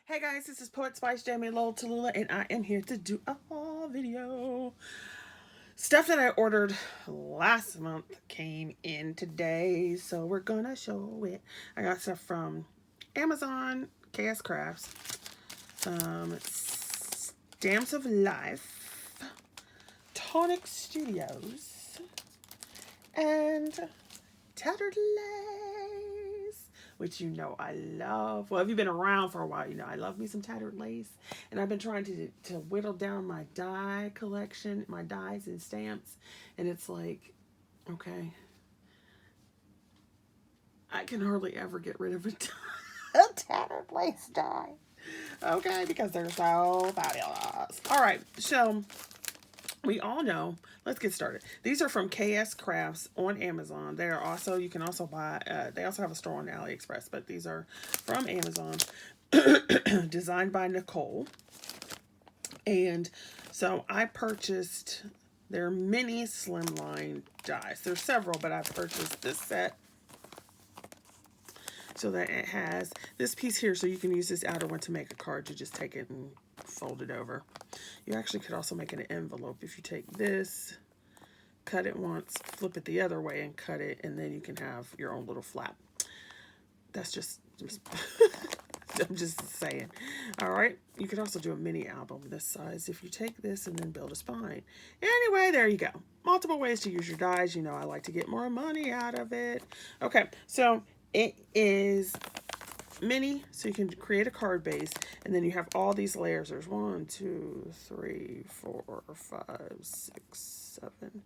Hey guys, this is Poet Spice Jamie Lowell Tallulah, and I am here to do a haul video. Stuff that I ordered last month came in today, so we're gonna show it. I got stuff from Amazon, KS Crafts, Stamps of Life, Tonic Studios, and Tattered Lace, which you know I love. Well, if you've been around for a while, you know I love me some Tattered Lace. And I've been trying to whittle down my die collection, my dies and stamps. And it's like, okay, I can hardly ever get rid of a Tattered Lace die. Okay, because they're so fabulous. All right, so we all know, let's get started. These are from KS Crafts on Amazon. They are also, you can also buy, they also have a store on AliExpress, but these are from Amazon, designed by Nicole. And so I purchased their mini slimline dies. There's several, but I purchased this set so that it has this piece here, so you can use this outer one to make a card. You just take it and fold it over. You actually could also make an envelope if you take this, cut it once, flip it the other way and cut it, and then you can have your own little flap. That's just I'm just saying. All right, you could also do a mini album this size if you take this and then build a spine. Anyway, there you go. Multiple ways to use your dies. You know I like to get more money out of it. Okay, so it is mini, so you can create a card base, and then you have all these layers. There's 1, 2, 3, 4, 5, 6, 7,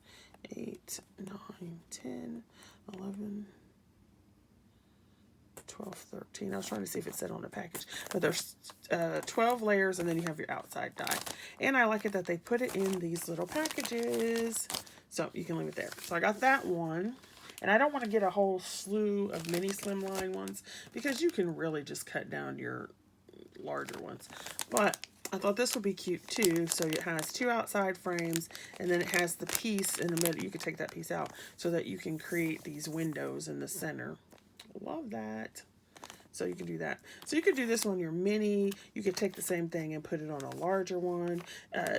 8, 9, 10, 11, 12, 13. I was trying to see if it said on the package, but there's 12 layers, and then you have your outside die. And I like it that they put it in these little packages, so you can leave it there. So I got that one. And I don't want to get a whole slew of mini slimline ones because you can really just cut down your larger ones. But I thought this would be cute too. So it has 2 outside frames, and then it has the piece in the middle. You could take that piece out so that you can create these windows in the center. Love that. So you can do that. So you could do this on your mini. You could take the same thing and put it on a larger one.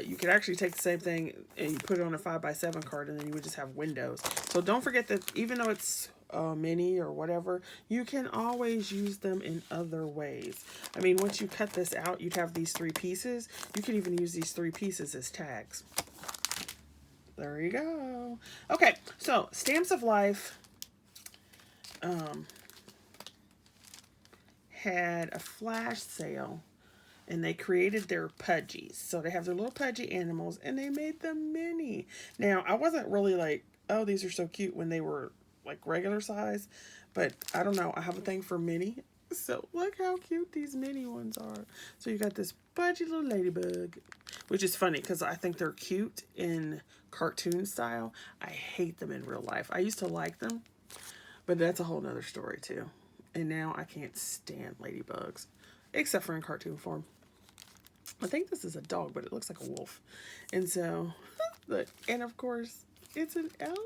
You could actually take the same thing and you put it on a 5x7 card, and then you would just have windows. So don't forget that even though it's mini or whatever, you can always use them in other ways. I mean, once you cut this out, you'd have these 3 pieces. You could even use these 3 pieces as tags. There you go. Okay, so Stamps of Life had a flash sale, and they created their pudgies. So they have their little pudgy animals, and they made them mini. Now, I wasn't really like, oh, these are so cute when they were like regular size, but I don't know. I have a thing for mini. So look how cute these mini ones are. So you got this pudgy little ladybug, which is funny because I think they're cute in cartoon style. I hate them in real life. I used to like them, but that's a whole nother story too. And now I can't stand ladybugs, except for in cartoon form. I think this is a dog, but it looks like a wolf. And so, and of course, it's an elephant.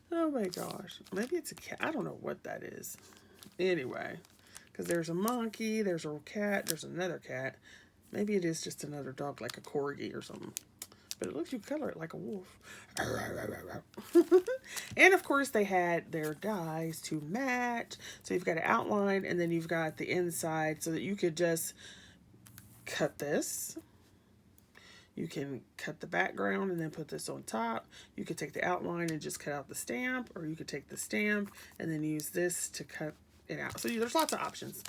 Oh my gosh. Maybe it's a cat. I don't know what that is. Anyway, because there's a monkey, there's a cat, there's another cat. Maybe it is just another dog, like a corgi or something. But it looks, you color it like a wolf. And of course they had their dies to match. So you've got an outline, and then you've got the inside, so that you could just cut this. You can cut the background and then put this on top. You could take the outline and just cut out the stamp, or you could take the stamp and then use this to cut it out. So there's lots of options,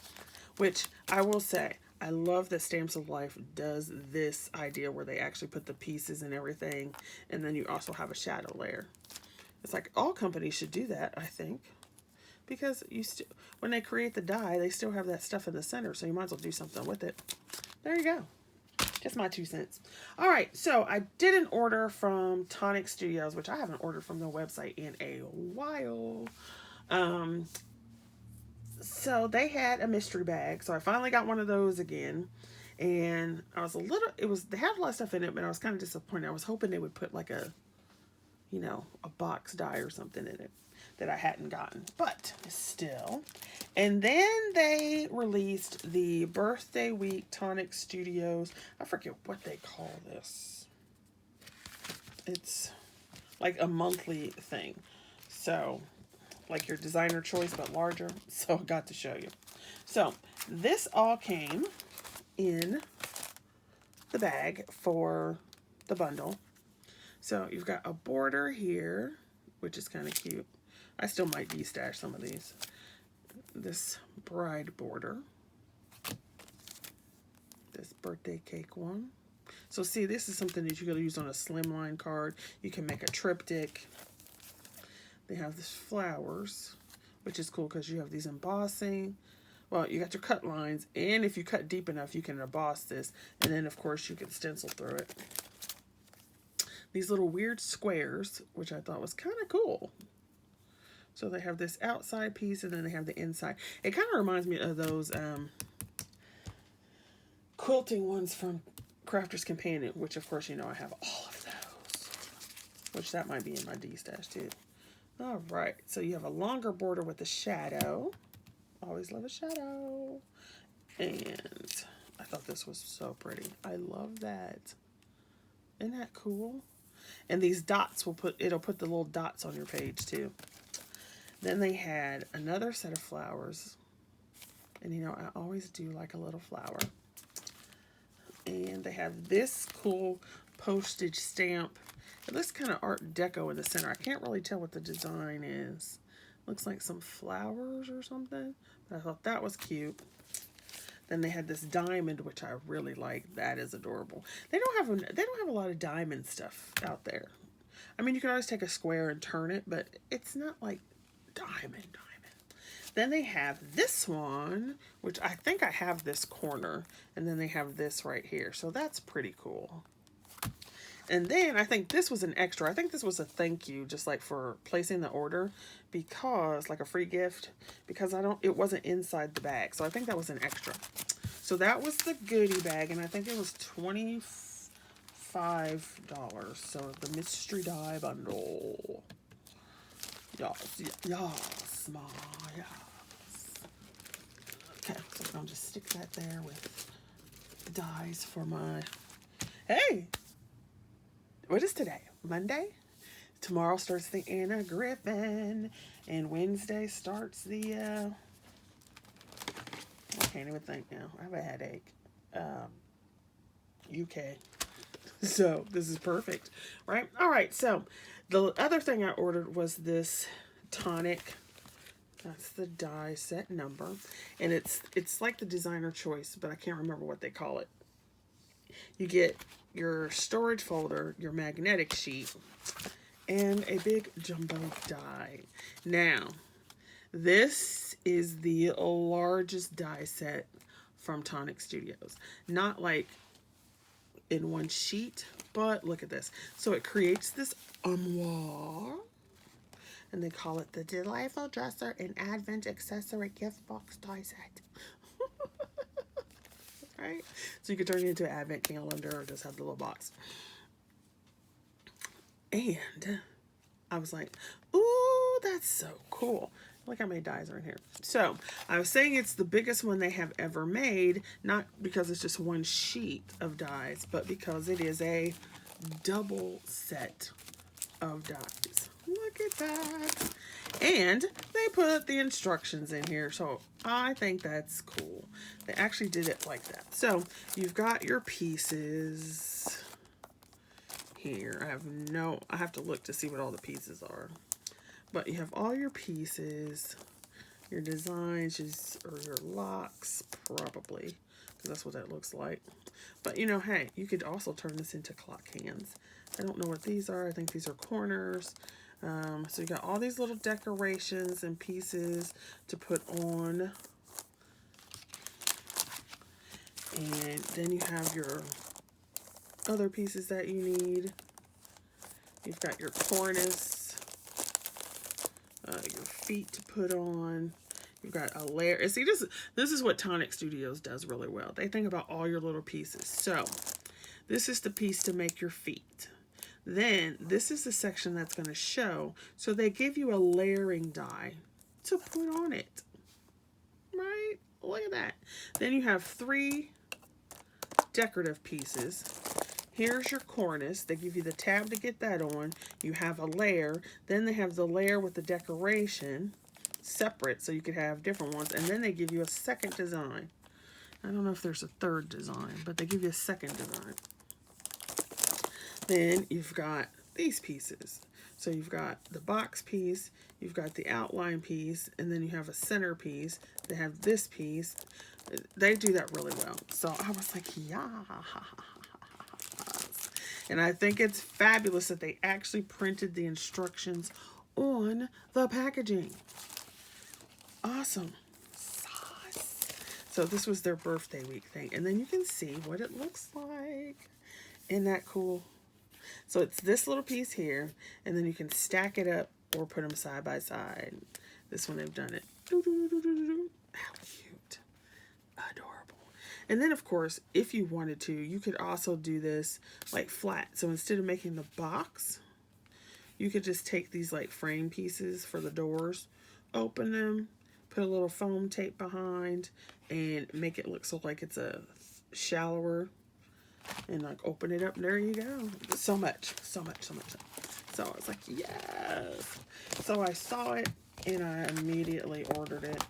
which I will say, I love that Stamps of Life does this idea where they actually put the pieces and everything, and then you also have a shadow layer. It's like all companies should do that, I think, because when they create the die, they still have that stuff in the center, so you might as well do something with it. There you go. Just my 2 cents. All right, so I did an order from Tonic Studios, which I haven't ordered from their website in a while. So they had a mystery bag, so I finally got one of those again, and I was they had a lot of stuff in it, but I was kind of disappointed. I was hoping they would put like a, you know, a box die or something in it. that I hadn't gotten, but still. And then they released the birthday week Tonic Studios. I forget what they call this. It's like a monthly thing. So, like your designer choice, but larger. So I got to show you. So this all came in the bag for the bundle. So you've got a border here, which is kind of cute. I still might de-stash some of these. This bride border. This birthday cake one. So see, this is something that you could use on a slimline card. You can make a triptych. They have these flowers, which is cool because you have these embossing. Well, you got your cut lines, and if you cut deep enough, you can emboss this. And then, of course, you can stencil through it. These little weird squares, which I thought was kind of cool. So they have this outside piece, and then they have the inside. It kind of reminds me of those quilting ones from Crafter's Companion, which, of course, you know I have all of those. Which that might be in my D-stash, too. All right, so you have a longer border with a shadow. Always love a shadow. And I thought this was so pretty. I love that. Isn't that cool? And these dots it'll put the little dots on your page too. Then they had another set of flowers. And you know, I always do like a little flower. And they have this cool postage stamp. It looks kind of Art Deco in the center. I can't really tell what the design is. Looks like some flowers or something. But I thought that was cute. Then they had this diamond, which I really like. That is adorable. They don't have a lot of diamond stuff out there. I mean, you can always take a square and turn it, but it's not like diamond. Then they have this one, which I think I have this corner, and then they have this right here. So that's pretty cool. And then I think this was an extra. I think this was a thank you, just like for placing the order, because like a free gift, because it wasn't inside the bag. So I think that was an extra. So that was the goodie bag, and I think it was $25. So the mystery die bundle. Yes, ma, yes. Okay, so I'll just stick that there with dies for my. Hey. What is today? Monday? Tomorrow starts the Anna Griffin. And Wednesday starts the, I can't even think now. I have a headache. UK. So, this is perfect. Right? Alright, so, the other thing I ordered was this Tonic. That's the die set number. And it's like the designer choice, but I can't remember what they call it. You get your storage folder, your magnetic sheet, and a big jumbo die. Now, this is the largest die set from Tonic Studios. Not like in one sheet, but look at this. So it creates this armoire, and they call it the Delightful Dresser and Advent Accessory Gift Box Die Set. Right? So you could turn it into an advent calendar or just have the little box. And I was like, ooh, that's so cool. Look how many dies are in here. So I was saying it's the biggest one they have ever made, not because it's just one sheet of dies, but because it is a double set of dies. Look at that. And they put the instructions in here, so I think that's cool. They actually did it like that. So you've got your pieces here. I have to look to see what all the pieces are. But you have all your pieces, your designs, or your locks, probably, because that's what that looks like. But you know, hey, you could also turn this into clock hands. I don't know what these are. I think these are corners. So you got all these little decorations and pieces to put on. And then you have your other pieces that you need. You've got your cornice, your feet to put on. You've got a layer. And see, this is what Tonic Studios does really well. They think about all your little pieces. So this is the piece to make your feet. Then this is the section that's going to show. So they give you a layering die to put on it. Right? Look at that. Then you have 3 decorative pieces. Here's your cornice. They give you the tab to get that on. You have a layer. Then they have the layer with the decoration separate so you could have different ones. And then they give you a second design. I don't know if there's a third design, but they give you a second design. Then you've got these pieces. So you've got the box piece, you've got the outline piece, and then you have a center piece. They have this piece. They do that really well. So I was like, yeah. And I think it's fabulous that they actually printed the instructions on the packaging. Awesome. Sauce. So this was their birthday week thing. And then you can see what it looks like. Isn't that cool? So it's this little piece here, and then you can stack it up or put them side by side. This one they've done it. How cute. Adorable. And then, of course, if you wanted to, you could also do this like flat. So instead of making the box, you could just take these like frame pieces for the doors, open them, put a little foam tape behind, and make it look so like it's a shallower, and like open it up, and there you go. So much. So I was like, yes. So I saw it, and I immediately ordered it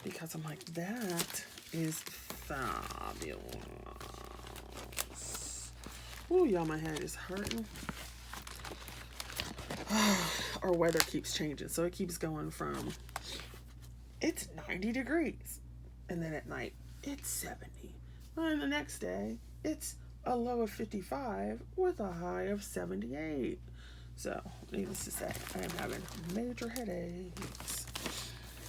because I'm like, that is fabulous. Oh, y'all, my head is hurting. Our weather keeps changing, so it keeps going from it's 90 degrees, and then at night it's 70. And the next day it's a low of 55 with a high of 78. So, needless to say, I am having major headaches.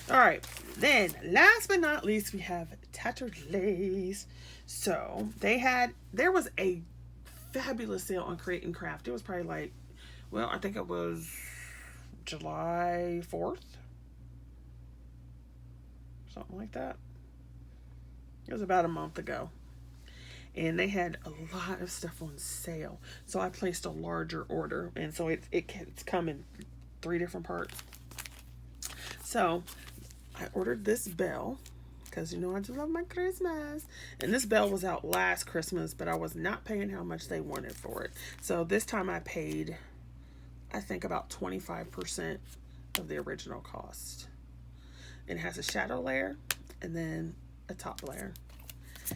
All right, then last but not least, we have Tattered Lace. So there was a fabulous sale on Create and Craft. It was probably like, well, I think it was July 4th, something like that. It was about a month ago. And they had a lot of stuff on sale. So I placed a larger order. And so it's come in 3 different parts. So I ordered this bell, because you know I do love my Christmas. And this bell was out last Christmas, but I was not paying how much they wanted for it. So this time I paid, I think, about 25% of the original cost. It has a shadow layer and then a top layer.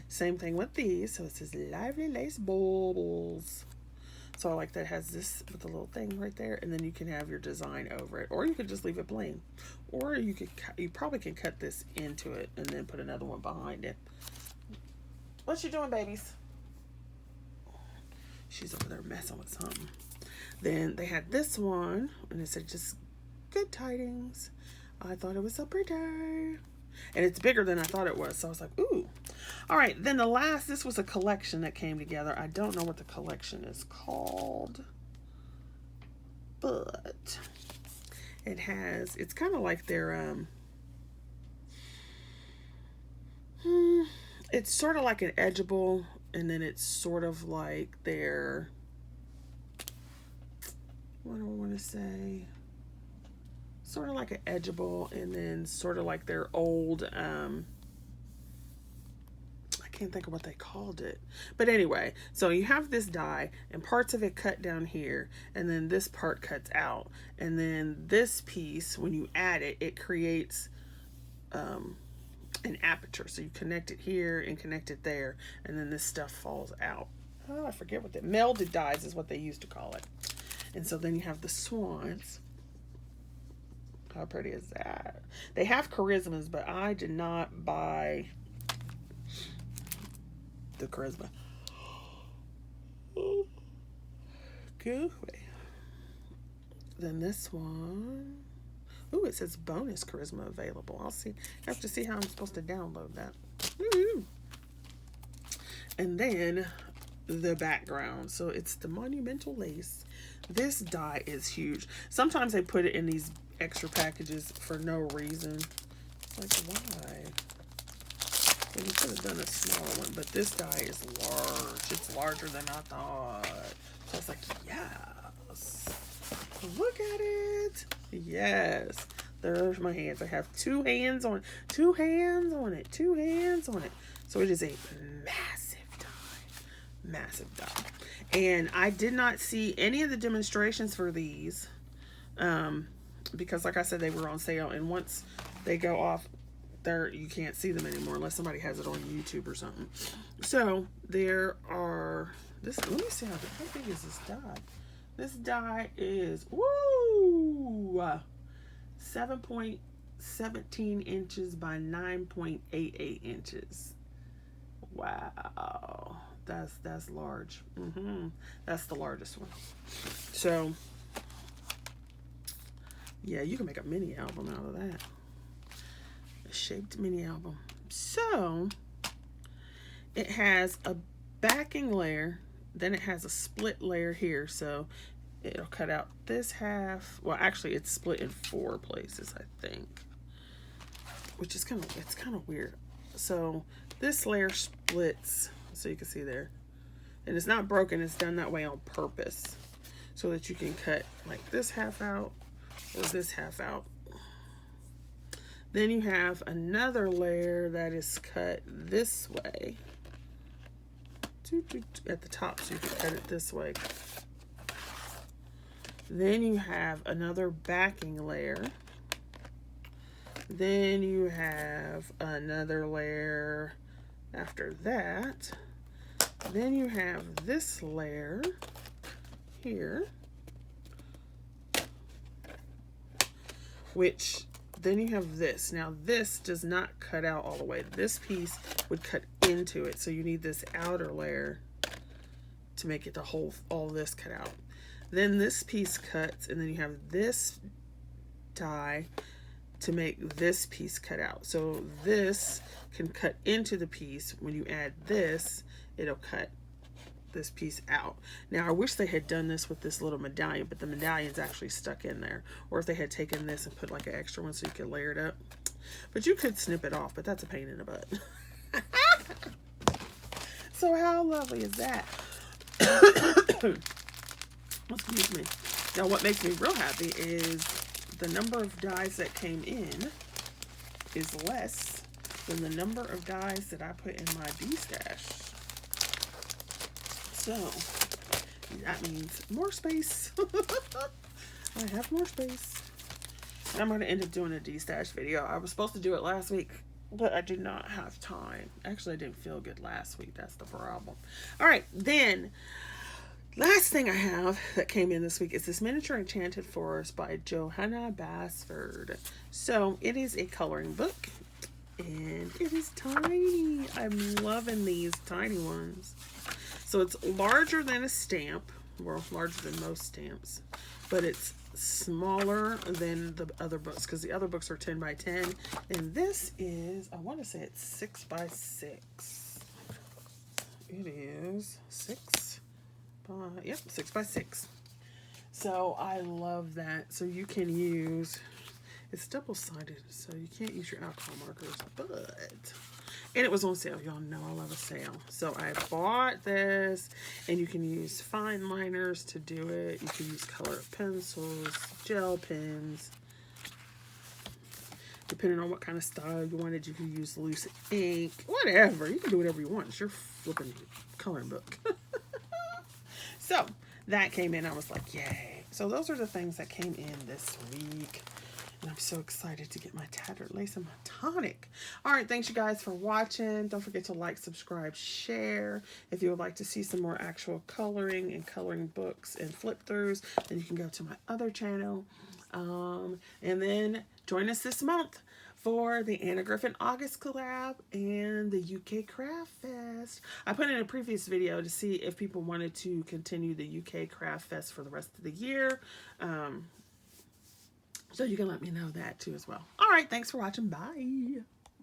Same thing with these. So it says Lively Lace Baubles. So I like that it has this with a little thing right there, and then you can have your design over it, or you could just leave it plain, or you probably can cut this into it and then put another one behind it. What you doing, babies? She's over there messing with something. Then they had this one, and it said just good tidings. I thought it was so pretty. And it's bigger than I thought it was. So I was like, ooh. All right. Then this was a collection that came together. I don't know what the collection is called, but it's kind of like their, it's sort of like an edgeable, and then it's sort of like their, what do I want to say? Sort of like an edgeable, and then sort of like their old, I can't think of what they called it. But anyway, so you have this die, and parts of it cut down here, and then this part cuts out. And then this piece, when you add it, it creates an aperture. So you connect it here and connect it there, and then this stuff falls out. Oh, I forget what melded dies is what they used to call it. And so then you have the swans. How pretty is that? They have charismas, but I did not buy the charisma. Good. Then this one. Ooh, it says bonus charisma available. I'll see. I have to see how I'm supposed to download that. Woo-hoo. And then the background. So it's the monumental lace. This die is huge. Sometimes they put it in these extra packages for no reason. Like, why? Well, you could have done a smaller one, but this die is large. It's larger than I thought. So I was like, yes. Look at it. Yes. There's my hands. I have 2 hands on it. 2 hands on it. 2 hands on it. So it is a massive die. Massive die. And I did not see any of the demonstrations for these. Because like I said, they were on sale. And once they go off, you can't see them anymore unless somebody has it on YouTube or something. So there are let me see how big is this die. This die is 7.17 inches by 9.88 inches. Wow, that's large. That's the largest one. So yeah, you can make a mini album out of that. Shaped mini album. So it has a backing layer, then it has a split layer here, so it'll cut out this half. Well, actually it's split in 4 places, I think, which is kind of weird. So this layer splits, so you can see there, and it's not broken, it's done that way on purpose so that you can cut like this half out or this half out. Then you have another layer that is cut this way at the top, so you can cut it this way. Then you have another backing layer. Then you have another layer after that. Then you have this layer here, which then you have this. Now this does not cut out all the way. This piece would cut into it, so you need this outer layer to make it all this cut out. Then this piece cuts, and then you have this die to make this piece cut out. So this can cut into the piece. When you add this, it'll cut this piece out. Now I wish they had done this with this little medallion, but the medallion's actually stuck in there. Or if they had taken this and put like an extra one so you could layer it up. But you could snip it off, but that's a pain in the butt. So how lovely is that? Excuse me. Now what makes me real happy is the number of dies that came in is less than the number of dies that I put in my D-stash. So that means more space. I have more space. And I'm going to end up doing a D-stash video. I was supposed to do it last week, but I did not have time. Actually, I didn't feel good last week. That's the problem. All right, then last thing I have that came in this week is this Miniature Enchanted Forest by Johanna Basford. So it is a coloring book, and it is tiny. I'm loving these tiny ones. So it's larger than a stamp, well, larger than most stamps, but it's smaller than the other books, because the other books are 10 by 10, and this is, I want to say it's 6 by 6. It is 6 by 6. So I love that. So you can use, it's double-sided, so you can't use your alcohol markers, but, and it was on sale. Y'all know I love a sale. So I bought this, and you can use fine liners to do it. You can use colored pencils, gel pens. Depending on what kind of style you wanted, you can use loose ink, whatever. You can do whatever you want. It's your flipping coloring book. So that came in. I was like, yay. So those are the things that came in this week. And I'm so excited to get my Tattered Lace and my Tonic. All right, thanks you guys for watching. Don't forget to like, subscribe, share. If you would like to see some more actual coloring and coloring books and flip throughs, then you can go to my other channel. And then join us this month for the Anna Griffin August collab and the UK Craft Fest. I put in a previous video to see if people wanted to continue the UK Craft Fest for the rest of the year. So you can let me know that too as well. All right, thanks for watching. Bye.